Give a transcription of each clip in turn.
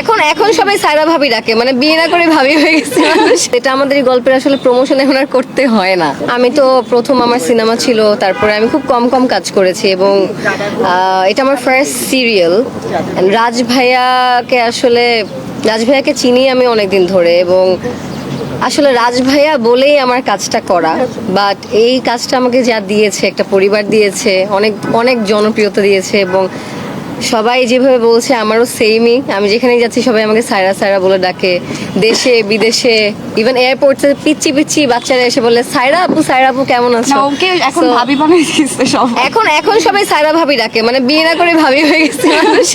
এখন এখন সবাই সায়রা ভাবি ডাকে, মানে বিয়ে না করে ভাবি হয়ে গেছে মানুষ। এটা আমাদের এই গল্পের আসলে প্রমোশন এখন আর করতে হয় না। আমি তো প্রথম আমার সিনেমা ছিল, তারপরে আমি খুব কম কম কাজ করেছি এবং এটা আমার ফার্স্ট সিরিয়াল। রাজ ভাইয়াকে চিনি আমি অনেকদিন ধরে এবং আসলে রাজ ভাইয়া বলেই আমার কাজটা করা। বাট এই কাজটা আমাকে যা দিয়েছে, একটা পরিবার দিয়েছে, অনেক অনেক জনপ্রিয়তা দিয়েছে এবং সবাই যেভাবে বলছে আমারও সেমই। আমি যেখানেই যাচ্ছি সবাই আমাকে সায়রা সায়রা বলে ডাকে, দেশে বিদেশে, ইভেন এয়ারপোর্টে পিচ্ছি পিচ্ছি বাচ্চারা এসে বলে সায়রা আপু কেমন আছো। ওকে এখন So, ভাবি বানাই দিচ্ছে সব। এখন এখন সবাই সায়রা ভাবি ডাকে, মানে বিয়ে না করে ভাবি হয়ে গেছে মানুষ।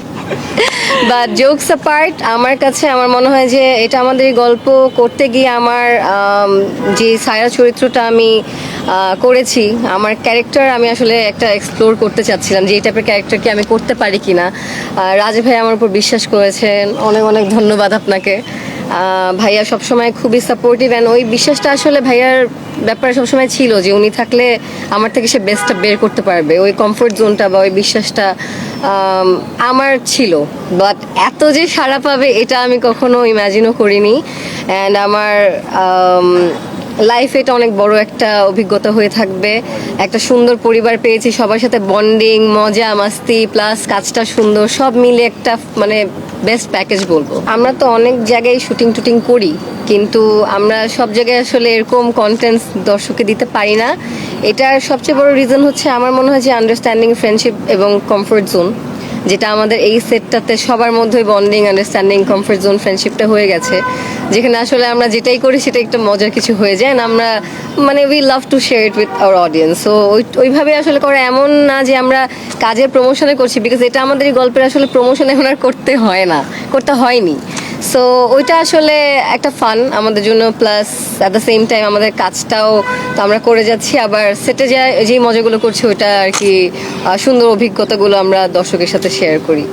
বাট জোকস অ্যাপার্ট, আমার কাছে আমার মনে হয় যে এটা আমাদের এই গল্প করতে গিয়ে আমার যে সায়রা চরিত্রটা আমি করেছি, আমার ক্যারেক্টার আমি আসলে একটা এক্সপ্লোর করতে চাচ্ছিলাম যে এই টাইপের ক্যারেক্টার কি আমি করতে পারি কিনা। রাজ ভাই আমার উপর বিশ্বাস করেছেন, অনেক অনেক ধন্যবাদ আপনাকে। ভাইয়া সবসময় খুবই সাপোর্টিভ অ্যান্ড ওই বিশ্বাসটা আসলে ভাইয়ার ব্যাপারে সবসময় ছিল যে উনি থাকলে আমার থেকে সে বেস্টটা বের করতে পারবে। ওই কমফোর্ট জোনটা বা ওই বিশ্বাসটা আমার ছিল। বাট এত যে সাড়া পাবে এটা আমি কখনো ইমাজিনও করিনি। অ্যান্ড আমার লাইফে এটা অনেক বড় একটা অভিজ্ঞতা হয়ে থাকবে। একটা সুন্দর পরিবার পেয়েছি, সবার সাথে বন্ডিং, মজা মাস্তি প্লাস কাজটা সুন্দর, সব মিলে একটা মানে বেস্ট প্যাকেজ বলবো। আমরা তো অনেক জায়গায় শুটিং করি, কিন্তু আমরা সব জায়গায় আসলে এরকম কন্টেন্ট দর্শককে দিতে পারি না। এটার সবচেয়ে বড় রিজন হচ্ছে আমার মনে হয় যে আন্ডারস্ট্যান্ডিং, ফ্রেন্ডশিপ এবং কমফোর্ট জোন, যেটা আমাদের এই সেটটাতে সবার মধ্যে বন্ডিং, আন্ডারস্ট্যান্ডিং, কমফোর্ট জোন, ফ্রেন্ডশিপটা হয়ে গেছে, যেখানে আসলে আমরা যেটাই করি সেটা একটা মজার কিছু হয়ে যায়। আমরা মানে we love to share it with our audience. So ওইভাবে আসলে করা এমন না যে আমরা কাজের প্রমোশনে করছি, বিকজ এটা আমাদের এই গল্পের আসলে প্রমোশন এখন আর করতে হয়নি। সো ওইটা আসলে একটা ফান আমাদের জন্য, plus at the same time আমাদের কাজটাও তো আমরা করে যাচ্ছি, আবার সেটে যেই মজাগুলো করছি ওইটা আর কি সুন্দর অভিজ্ঞতাগুলো আমরা দর্শকের সাথে শেয়ার করি।